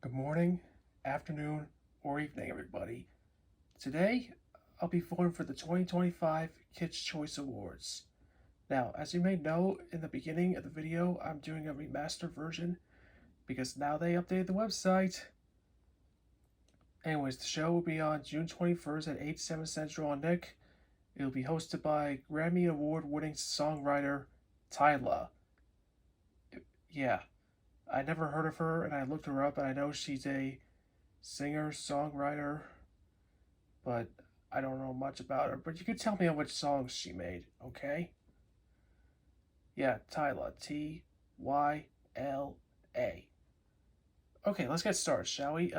Good morning, afternoon, or evening, everybody. Today, I'll be voting for the 2025 Kids' Choice Awards. Now, as you may know, in the beginning of the video, I'm doing a remastered version because now they updated the website. Anyways, the show will be on June 21st at 8, 7 Central on Nick. It will be hosted by Grammy Award winning songwriter Tyla. Yeah, I never heard of her and I looked her up and I know she's a singer, songwriter, but I don't know much about her. But you could tell me on which songs she made, okay? Yeah, Tyla. Tyla. Okay, let's get started, shall we?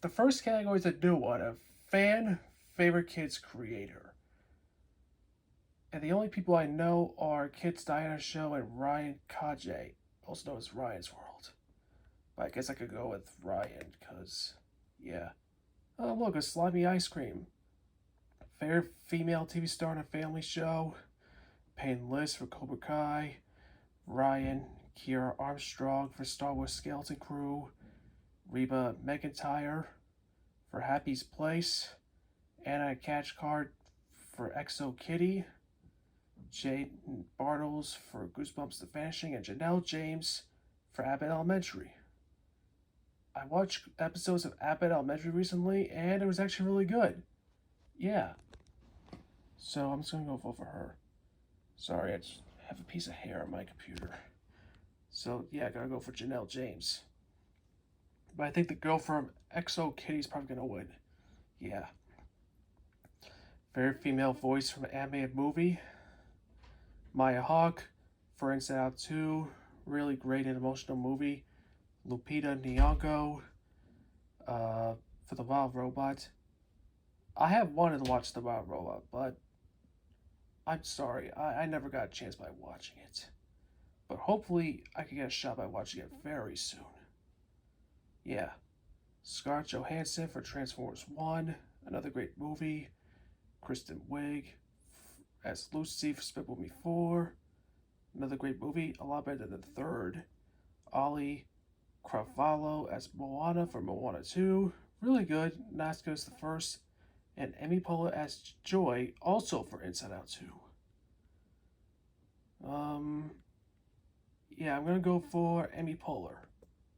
The first category is a new one, a fan favorite kids creator. And the only people I know are Kids Diana Show and Ryan Kajay, also known as Ryan's World. But I guess I could go with Ryan, because, yeah. Oh, look, a slimy ice cream. Favorite female TV star in a family show. Payne List for Cobra Kai. Ryan, Kiera Armstrong for Star Wars Skeleton Crew. Reba McEntire for Happy's Place. Anna Catchcard for Exo Kitty. Jade Bartles for Goosebumps The Vanishing. And Janelle James for Abbott Elementary. I watched episodes of Abbott Elementary recently, and it was actually really good. Yeah. So I'm just gonna go vote for her. Sorry, I just have a piece of hair on my computer. So yeah, I gotta go for Janelle James. But I think the girl from Exo Kitty's probably gonna win. Yeah. Favorite female voice from an animated movie. Maya Hawke for Inside Out 2. Really great and emotional movie. Lupita Nyong'o for The Wild Robot. I have wanted to watch The Wild Robot, but I'm sorry, I never got a chance by watching it. But hopefully I can get a shot by watching it very soon. Yeah. Scarlett Johansson for Transformers 1, another great movie. Kristen Wiig as Lucy for Spit With Me 4, another great movie, a lot better than the third. Ollie Cravalho as Moana for Moana 2, really good, not as good as the first. And Amy Poehler as Joy, also for Inside Out 2. Yeah, I'm gonna go for Amy Poehler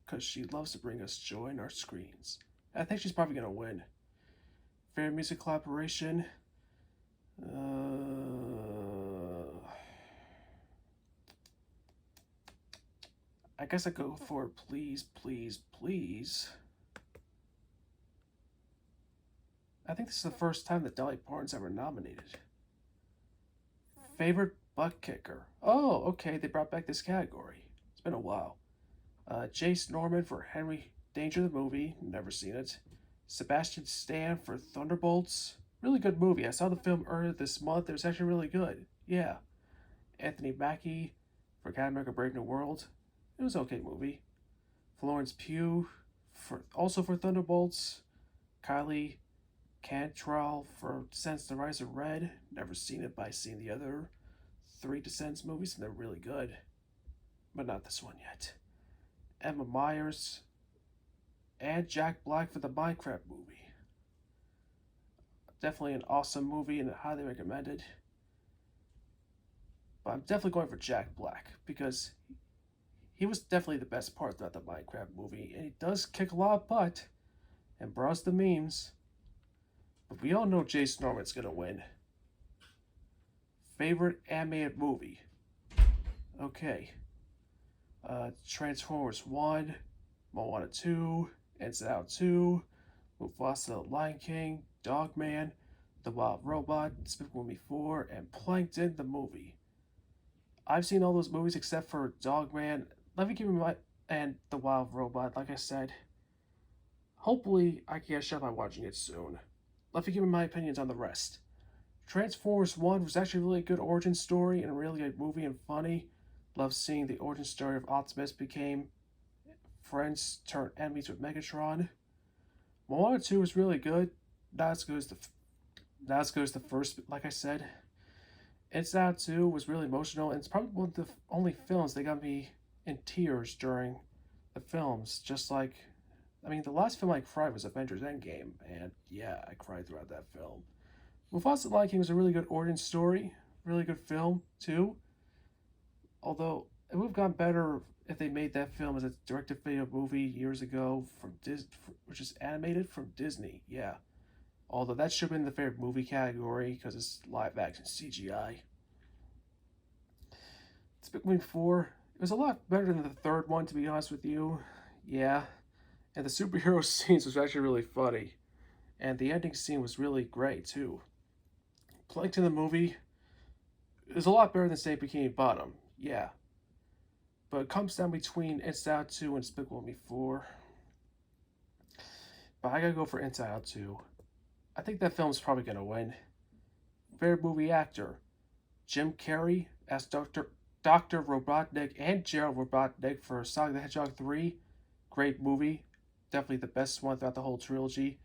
because she loves to bring us joy in our screens. I think she's probably gonna win. Favorite music collaboration. I guess I go for Please, Please, Please. I think this is the first time that Dolly Parton's ever nominated. Favorite butt kicker. Oh, okay, they brought back this category. It's been a while. Jace Norman for Henry Danger the Movie, never seen it. Sebastian Stan for Thunderbolts, really good movie. I saw the film earlier this month. It was actually really good. Yeah. Anthony Mackie for Captain America Brave New World. It was an okay movie. Florence Pugh also for Thunderbolts. Kylie Cantrell for Descents the Rise of Red. Never seen it, but I've seen the other three Descents movies and they're really good. But not this one yet. Emma Myers and Jack Black for the Minecraft movie. Definitely an awesome movie and highly recommended. But I'm definitely going for Jack Black because he was definitely the best part throughout the Minecraft movie, and he does kick a lot of butt and browse the memes. But we all know Jason Norman's gonna win. Favorite animated movie? Okay. Transformers 1, Moana 2, Inside Out 2, Mufasa the Lion King, Dogman, The Wild Robot, Despicable Me 4, and Plankton the movie. I've seen all those movies except for Dogman. Let me give you my and The Wild Robot. Like I said, hopefully I can get a shot by watching it soon. Let me give you my opinions on the rest. Transformers 1 was actually a really good origin story and a really good movie and funny. Love seeing the origin story of Optimus became friends turned enemies with Megatron. Moana 2 was really good. Not as good as the first, like I said. Inside Out 2 was really emotional, and it's probably one of the only films that got me in tears during the films, just like I mean, the last film I cried was Avengers Endgame, and yeah, I cried throughout that film. Mufasa the Lion King was a really good origin story, really good film too. Although it would have gone better if they made that film as a direct-to-video movie years ago from which is animated from Disney. Yeah, although that should have been the favorite movie category because it's live action CGI. Despicable Me 4, it was a lot better than the third one, to be honest with you. Yeah, and the superhero scenes was actually really funny, and the ending scene was really great too. Plankton the movie is a lot better than St. Bikini Bottom. Yeah, but it comes down between Inside Out 2 and Despicable Me 4. But I gotta go for Inside Out 2. I think that film's probably gonna win. Favorite movie actor: Jim Carrey as Dr. Robotnik and Gerald Robotnik for Sonic the Hedgehog 3. Great movie. Definitely the best one throughout the whole trilogy.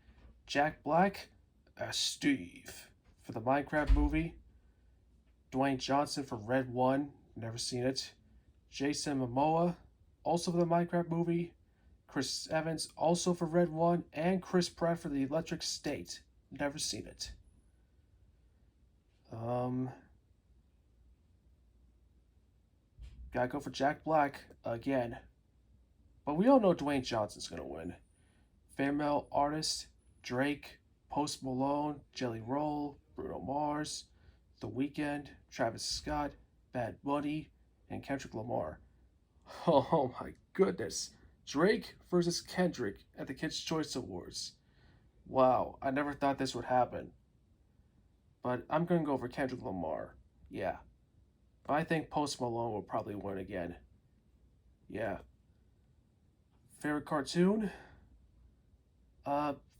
Jack Black as Steve for the Minecraft movie. Dwayne Johnson for Red 1. Never seen it. Jason Momoa, also for the Minecraft movie. Chris Evans, also for Red 1. And Chris Pratt for the Electric State. Never seen it. Gotta go for Jack Black again. But we all know Dwayne Johnson's gonna win. Female artist: Drake, Post Malone, Jelly Roll, Bruno Mars, The Weeknd, Travis Scott, Bad Bunny, and Kendrick Lamar. Oh my goodness. Drake versus Kendrick at the Kids' Choice Awards. Wow, I never thought this would happen. But I'm gonna go for Kendrick Lamar. Yeah. But I think Post Malone will probably win again. Yeah. Favorite cartoon?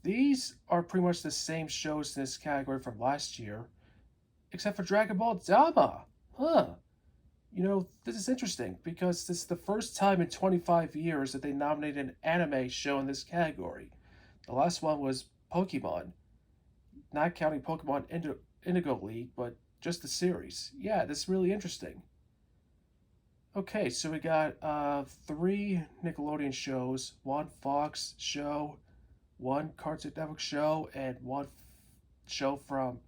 These are pretty much the same shows in this category from last year, except for Dragon Ball Dama. Huh. You know, this is interesting because this is the first time in 25 years that they nominated an anime show in this category. The last one was Pokemon, not counting Pokemon Indigo League, but just the series. Yeah, this is really interesting. Okay, so we got three Nickelodeon shows, one Fox show, one Cartoon Network show, and one show from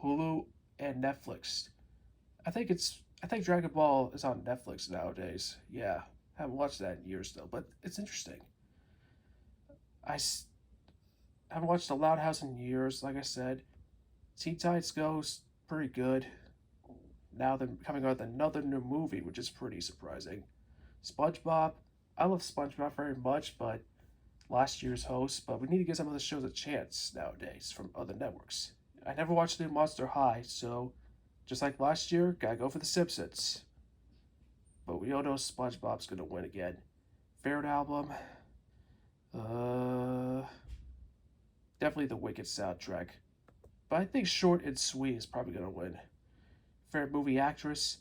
Hulu and Netflix. I think Dragon Ball is on Netflix nowadays. Yeah, haven't watched that in years though, but it's interesting. I haven't watched The Loud House in years. Like I said, Teen Titans Go's pretty good. Now they're coming out with another new movie, which is pretty surprising. SpongeBob, I love SpongeBob very much, but last year's host. But we need to give some of the shows a chance nowadays from other networks. I never watched the new Monster High, so just like last year, gotta go for The Simpsons. But we all know SpongeBob's gonna win again. Favorite album? Uh, Definitely the Wicked soundtrack. But I think Short and Sweet is probably gonna win. Favorite movie actress?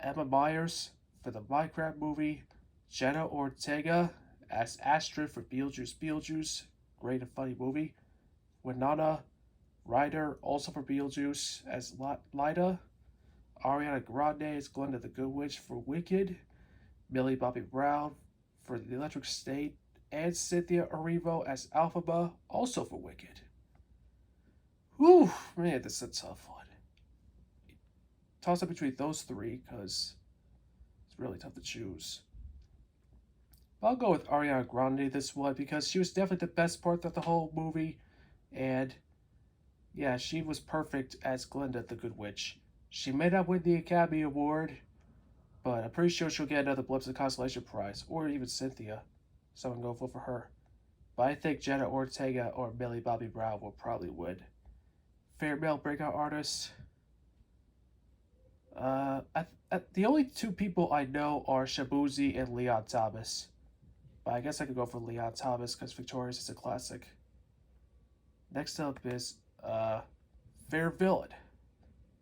Emma Myers for the Minecraft movie. Jenna Ortega as Astrid for Beetlejuice. Great and funny movie. Winona Ryder, also for Beetlejuice, as Lida. Ariana Grande as Glinda the Good Witch for Wicked. Millie Bobby Brown for The Electric State. And Cynthia Erivo as Alphaba, also for Wicked. Whew, man, this is a tough one. Toss up between those three because it's really tough to choose. I'll go with Ariana Grande this one because she was definitely the best part of the whole movie, and yeah, she was perfect as Glinda the Good Witch. She may not win the Academy Award, but I'm pretty sure she'll get another Blips and Consolation Prize, or even Cynthia. So I'm going to vote for her. But I think Jenna Ortega or Millie Bobby Brown will probably win. Favorite male breakout artist? The only two people I know are Shabuzi and Leon Thomas. But I guess I could go for Leon Thomas because Victorious is a classic. Next up is fair villain.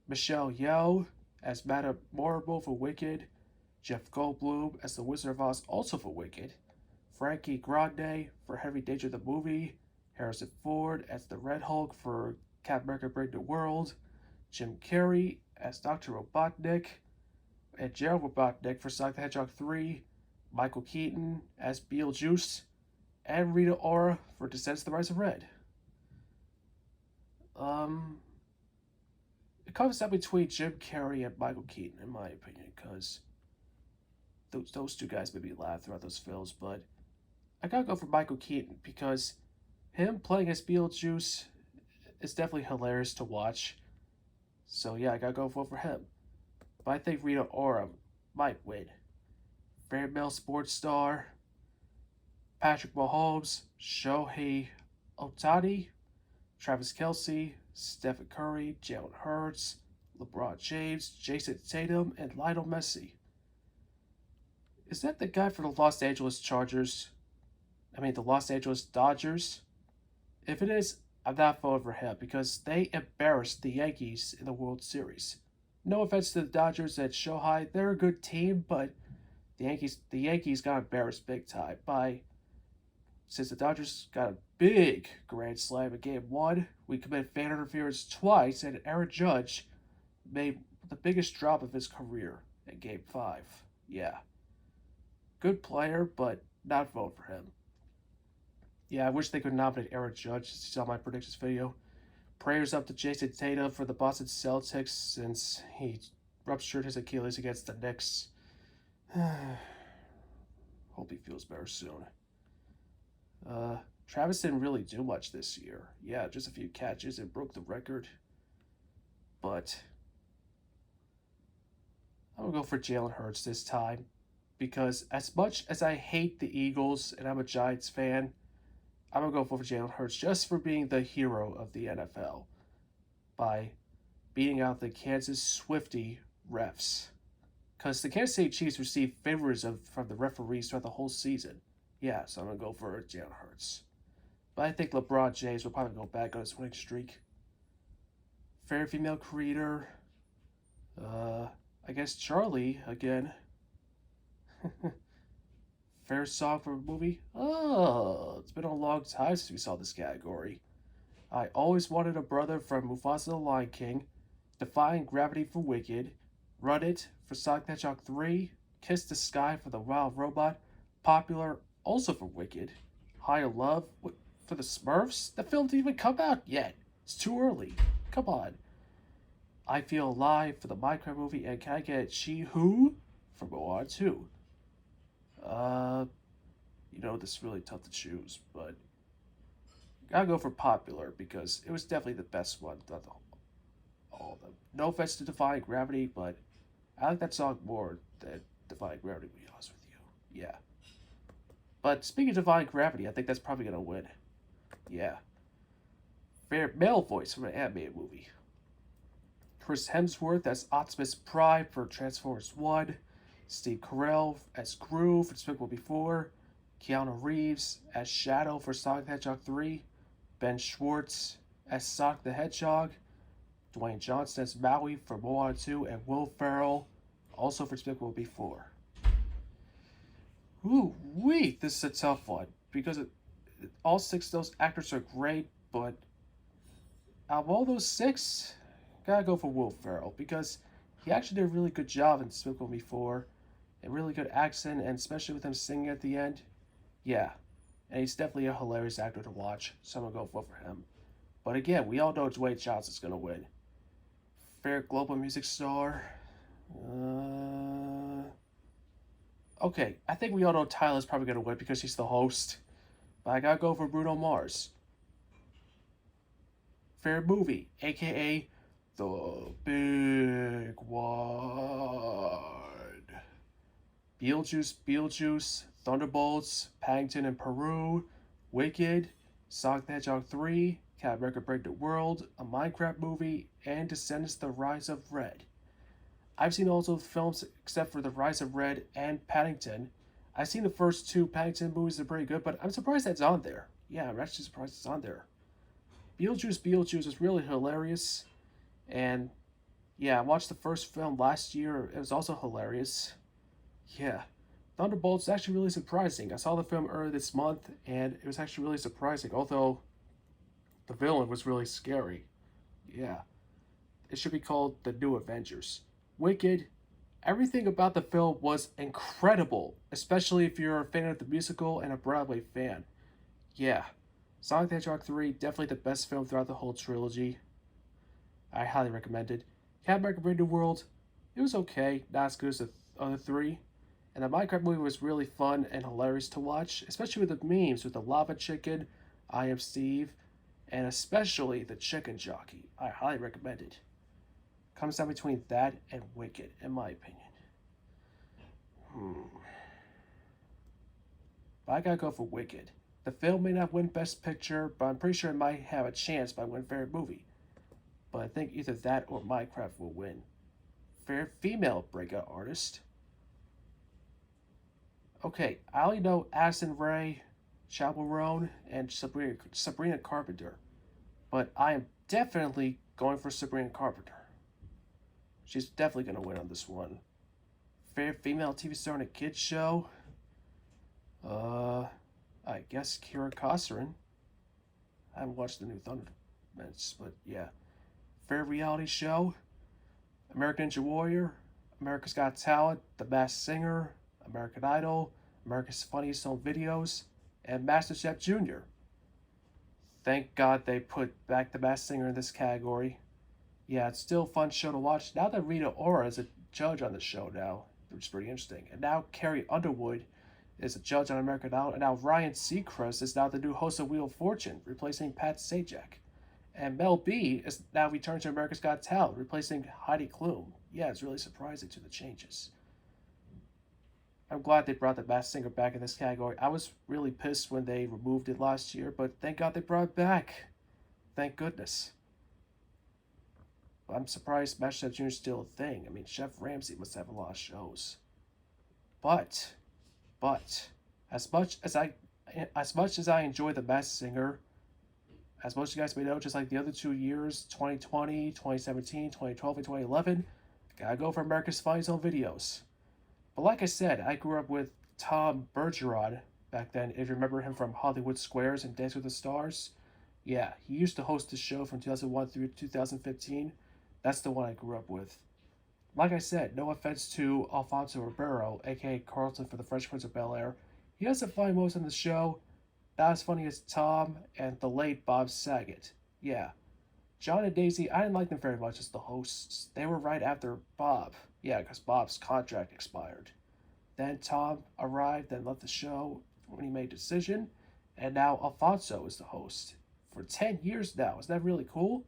Michelle Yeoh as Madame Morrible for Wicked. Jeff Goldblum as the Wizard of Oz, also for Wicked. Frankie Grande for Heavy Danger the Movie. Harrison Ford as the Red Hulk for Captain America Brave New World. Jim Carrey as Dr. Robotnik. And Gerald Robotnik for Sonic the Hedgehog 3. Michael Keaton as Beetlejuice. and Rita Ora for Descendants of the Rise of Red. Um, it comes down between Jim Carrey and Michael Keaton, in my opinion, because those two guys made me laugh throughout those films. But I gotta go for Michael Keaton because him playing as Beetlejuice is definitely hilarious to watch. So yeah, I gotta go vote for him. But I think Rita Ora might win. Favorite male sports star: Patrick Mahomes, Shohei Ohtani, Travis Kelce, Stephen Curry, Jalen Hurts, LeBron James, Jason Tatum, and Lionel Messi. Is that the guy for the Los Angeles Chargers? I mean, the Los Angeles Dodgers? If it is, I'm not voting for him because they embarrassed the Yankees in the World Series. No offense to the Dodgers and Shohei, they're a good team, but the Yankees got embarrassed big time by since the Dodgers got a big grand slam in Game 1. We committed fan interference twice, and Aaron Judge made the biggest drop of his career in Game 5. Yeah, good player, but not vote for him. Yeah, I wish they could nominate Aaron Judge since he's on my predictions video. Prayers up to Jason Tatum for the Boston Celtics since he ruptured his Achilles against the Knicks. Hope he feels better soon. Travis didn't really do much this year. Yeah, just a few catches and broke the record. But I'm gonna go for Jalen Hurts this time because as much as I hate the Eagles and I'm a Giants fan, I'm gonna go for Jalen Hurts just for being the hero of the NFL by beating out the Kansas Swifty refs. Because the Kansas City Chiefs received favoritism from the referees throughout the whole season. Yeah, so I'm gonna go for Jalen Hurts. But I think LeBron James will probably go back on his winning streak. Favorite female creator, I guess Charlie again. Favorite song for a movie? Oh, it's been a long time since we saw this category. I Always Wanted a Brother from Mufasa the Lion King, Defying Gravity for Wicked, Run It for Sonic the Hedgehog 3, Kiss the Sky for The Wild Robot, Popular also for Wicked, Higher Love for the Smurfs. The film didn't even come out yet. It's too early. Come on. I Feel Alive for the Minecraft movie, and Can I Get She Who for Moana 2? This is really tough to choose, but gotta go for Popular because it was definitely the best one of all of them. No offense to Defying Gravity, but I like that song more than Defying Gravity, to be honest with you. Yeah. But speaking of Defying Gravity, I think that's probably gonna win. Yeah. Favorite male voice from an animated movie: Chris Hemsworth as Optimus Prime for Transformers 1, Steve Carell as Gru for Despicable Me 4, Keanu Reeves as Shadow for Sonic the Hedgehog 3, Ben Schwartz as Sonic the Hedgehog, Dwayne Johnson as Maui for Moana 2, and Will Ferrell also for Despicable Me 4. Ooh, wait, this is a tough one because all 6 of those actors are great, but out of all those 6, gotta go for Will Ferrell because he actually did a really good job in Despicable Me 4, a really good accent, and especially with him singing at the end. Yeah, and he's definitely a hilarious actor to watch, so I'm gonna go vote for him. But again, we all know Dwayne Johnson's gonna win. Favorite global music star? Okay, I think we all know Tyler's probably gonna win because he's the host. But I gotta go for Bruno Mars. Favorite movie, aka The Big One. Beetlejuice, Thunderbolts, Paddington in Peru, Wicked, Sonic the Hedgehog 3, Cat Record Break the World, a Minecraft movie, and Descendants the Rise of Red. I've seen all those films except for The Rise of Red and Paddington. I've seen the first 2 Paddington movies, they're pretty good, but I'm surprised that's on there. Yeah, I'm actually surprised it's on there. Beetlejuice is really hilarious. And yeah, I watched the first film last year. It was also hilarious. Yeah. Thunderbolts is actually really surprising. I saw the film earlier this month, and it was actually really surprising, although the villain was really scary. Yeah. It should be called The New Avengers. Wicked. Everything about the film was incredible, especially if you're a fan of the musical and a Broadway fan. Yeah, Sonic the Hedgehog 3, definitely the best film throughout the whole trilogy. I highly recommend it. Captain America Brave New World, it was okay, not as good as the other three. And the Minecraft movie was really fun and hilarious to watch, especially with the memes with the lava chicken, I am Steve, and especially the chicken jockey. I highly recommend it. Comes down between that and Wicked, in my opinion. Hmm. But I gotta go for Wicked. The film may not win Best Picture, but I'm pretty sure it might have a chance by winning Favorite Movie. But I think either that or Minecraft will win. Favorite Female Breakout Artist. Okay, I only know Addison Rae, Chaperone, and Sabrina Carpenter. But I am definitely going for Sabrina Carpenter. She's definitely going to win on this one. Favorite female TV star in a kids show? Uh, I guess Kira Kosarin. I haven't watched the new Thunderbolts, but yeah. Favorite reality show? American Ninja Warrior, America's Got Talent, The Masked Singer, American Idol, America's Funniest Home Videos, and MasterChef Junior. Thank God they put back The Masked Singer in this category. Yeah, it's still a fun show to watch. Now that Rita Ora is a judge on the show now, which is pretty interesting. And now Carrie Underwood is a judge on American Idol. And now Ryan Seacrest is now the new host of Wheel of Fortune, replacing Pat Sajak. And Mel B is now returned to America's Got Talent, replacing Heidi Klum. Yeah, it's really surprising to the changes. I'm glad they brought the Masked Singer back in this category. I was really pissed when they removed it last year, but thank God they brought it back. Thank goodness. I'm surprised MasterChef Junior is still a thing. I mean, Chef Ramsay must have a lot of shows. But, but, as much as I enjoy the Masked Singer, as most of you guys may know, just like the other 2 years, 2020, 2017, 2012, and 2011, gotta go for America's Funniest Home Videos. But like I said, I grew up with Tom Bergeron back then. If you remember him from Hollywood Squares and Dance with the Stars, yeah, he used to host the show from 2001 through 2015. That's the one I grew up with. Like I said, no offense to Alfonso Ribeiro, aka Carlton for the Fresh Prince of Bel Air. He has some funny moments on the show, not as funny as Tom and the late Bob Saget. Yeah. John and Daisy, I didn't like them very much as the hosts. They were right after Bob. Yeah, because Bob's contract expired. Then Tom arrived and left the show when he made a decision, and now Alfonso is the host. For 10 years now. Isn't that really cool?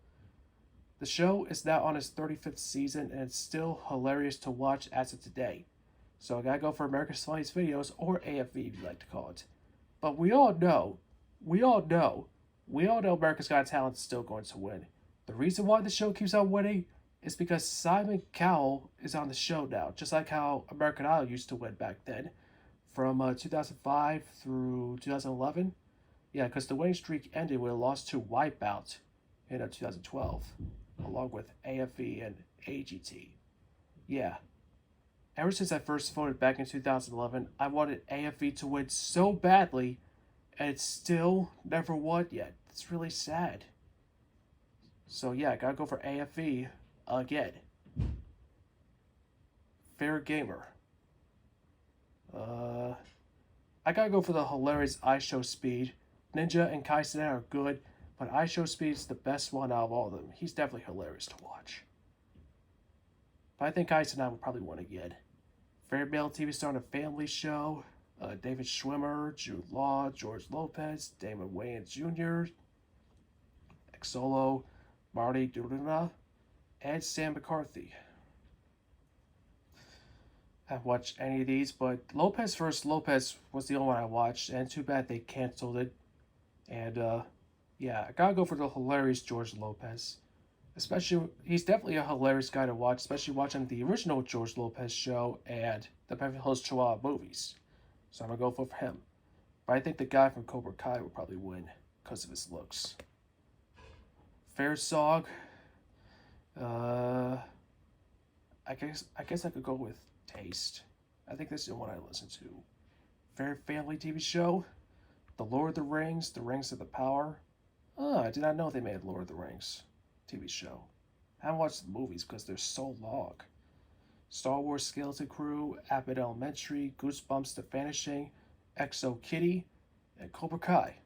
The show is now on its 35th season, and it's still hilarious to watch as of today. So I gotta go for America's Funniest Videos, or AFV if you like to call it. But we all know America's Got Talent is still going to win. The reason why the show keeps on winning is because Simon Cowell is on the show now, just like how American Idol used to win back then, from 2005 through 2011. Yeah, because the winning streak ended with a loss to Wipeout in 2012, along with AFE and AGT. Yeah, ever since I first voted back in 2011, I wanted AFE to win so badly, and it's still never won yet. It's really sad. So yeah, I gotta go for AFE again. Fair Gamer. I gotta go for the hilarious IShowSpeed. Ninja and Kai Cenat are good, but IShowSpeed is the best one out of all of them. He's definitely hilarious to watch. But I think Kai Cenat will probably win again. Favorite male TV star on a family show: David Schwimmer, Jude Law, George Lopez, Damon Wayans Jr., Xolo, Marty Duruna, and Sam McCarthy. I haven't watched any of these, but Lopez vs. Lopez was the only one I watched, and too bad they canceled it. And yeah, I gotta go for the hilarious George Lopez. Especially, he's definitely a hilarious guy to watch, especially watching the original George Lopez show and the Beverly Hills Chihuahua movies. So I'm gonna go for him. But I think the guy from Cobra Kai will probably win because of his looks. Fair Song. I guess I could go with Taste. I think that's the one I listen to. Fair Family TV show. The Lord of the Rings, The Rings of the Power. Oh, I did not know they made Lord of the Rings TV show. I haven't watched the movies because they're so long. Star Wars Skeleton Crew, Abbott Elementary, Goosebumps The Vanishing, Exo Kitty, and Cobra Kai.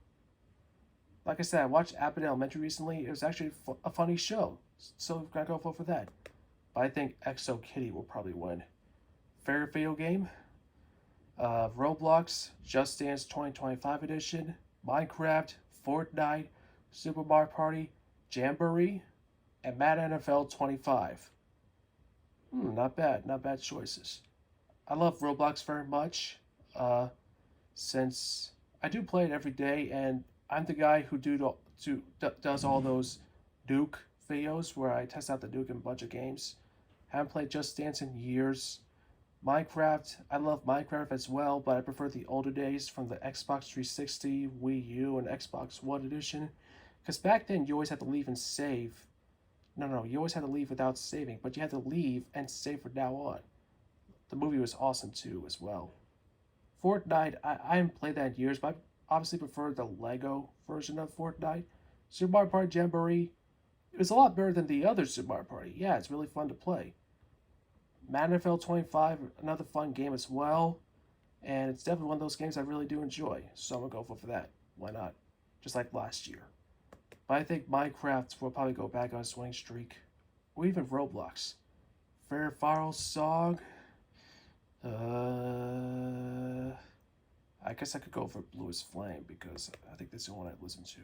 Like I said, I watched Abbott Elementary recently. It was actually a funny show. So I'm going to go vote for that. But I think Exo Kitty will probably win. Favorite video game? Roblox, Just Dance 2025 edition, Minecraft, Fortnite, Super Mario Party, Jamboree, and Madden NFL 25. Not bad. Not bad choices. I love Roblox very much. Since I do play it every day, and I'm the guy who does all those Duke videos where I test out the Duke in a bunch of games. Haven't played Just Dance in years. Minecraft, I love Minecraft as well, but I prefer the older days from the Xbox 360, Wii U, and Xbox One edition. Because back then you always had to leave and save. No, you always had to leave without saving, but you had to leave and save from now on. The movie was awesome too, as well. Fortnite, I haven't played that in years, but I obviously prefer the Lego version of Fortnite. Super Mario Party Jamboree, it was a lot better than the other Super Mario Party. Yeah, it's really fun to play. Madden NFL 25, another fun game as well. And it's definitely one of those games I really do enjoy. So I'm going to go for that. Why not? Just like last year. But I think Minecraft will probably go back on a swing streak. Or even Roblox. Fair Viral Song. I guess I could go for Bluest Flame because I think that's the one I listen to.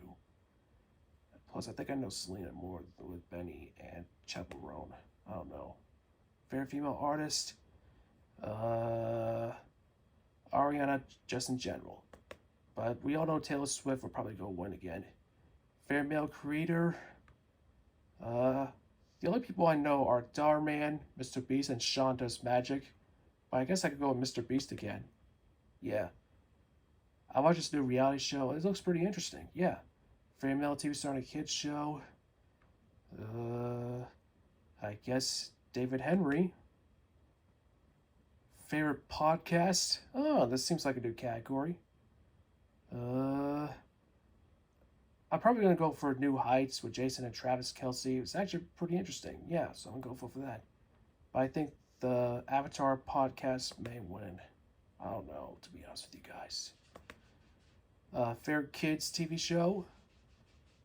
Plus, I think I know Selena more with Benny and Chaperone. I don't know. Favorite female artist? Ariana, just in general. But we all know Taylor Swift will probably go win again. Favorite male creator? The only people I know are Darman, Mr. Beast, and Sean Does Magic. But I guess I could go with Mr. Beast again. Yeah. I watched this new reality show. It looks pretty interesting. Yeah. Favorite male TV star on a kids show? I guess David Henry. Favorite podcast? Oh, this seems like a new category. I'm probably gonna go for New Heights with Jason and Travis Kelce. It's actually pretty interesting. Yeah, so I'm gonna go for that. But I think the Avatar podcast may win. I don't know, to be honest with you guys. Favorite kids TV show?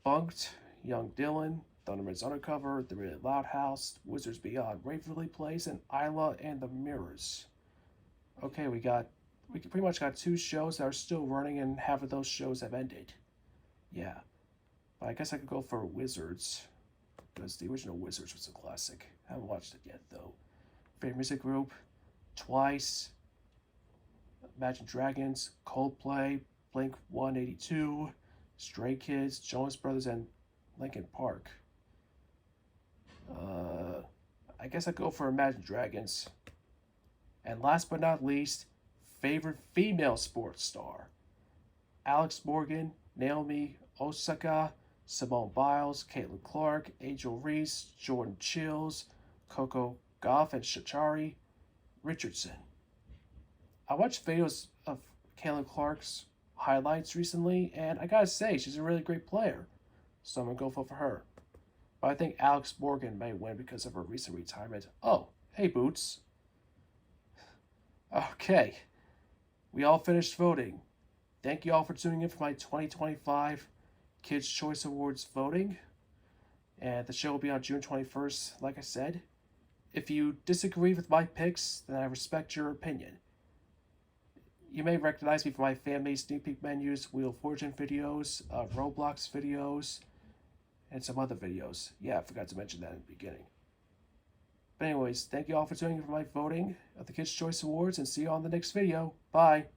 Bunked, Young Dylan, Thunderman's Undercover, The Really Loud House, Wizards Beyond, Waverly Place, and Isla and the Mirrors. Okay, we pretty much got 2 shows that are still running, and half of those shows have ended. Yeah, but I guess I could go for Wizards because the original Wizards was a classic. I haven't watched it yet though. Favorite music group? Twice, Imagine Dragons, Coldplay, Blink 182, Stray Kids, Jonas Brothers, and Linkin Park. I guess I'd go for Imagine Dragons. And last but not least, favorite female sports star? Alex Morgan, Naomi Osaka, Simone Biles, Caitlin Clark, Angel Reese, Jordan Chills, Coco Gauff, and Sha'Carri Richardson. I watched videos of Caitlin Clark's highlights recently, and I gotta say, she's a really great player. So I'm gonna go for her. But I think Alex Morgan may win because of her recent retirement. Oh, hey Boots. Okay, we all finished voting. Thank you all for tuning in for my 2025 Kids' Choice Awards voting. And the show will be on June 21st, like I said. If you disagree with my picks, then I respect your opinion. You may recognize me from my family sneak peek menus, Wheel of Fortune videos, Roblox videos, and some other videos. Yeah, I forgot to mention that in the beginning. But anyways, thank you all for tuning in for my voting of the Kids' Choice Awards, and see you on the next video. Bye!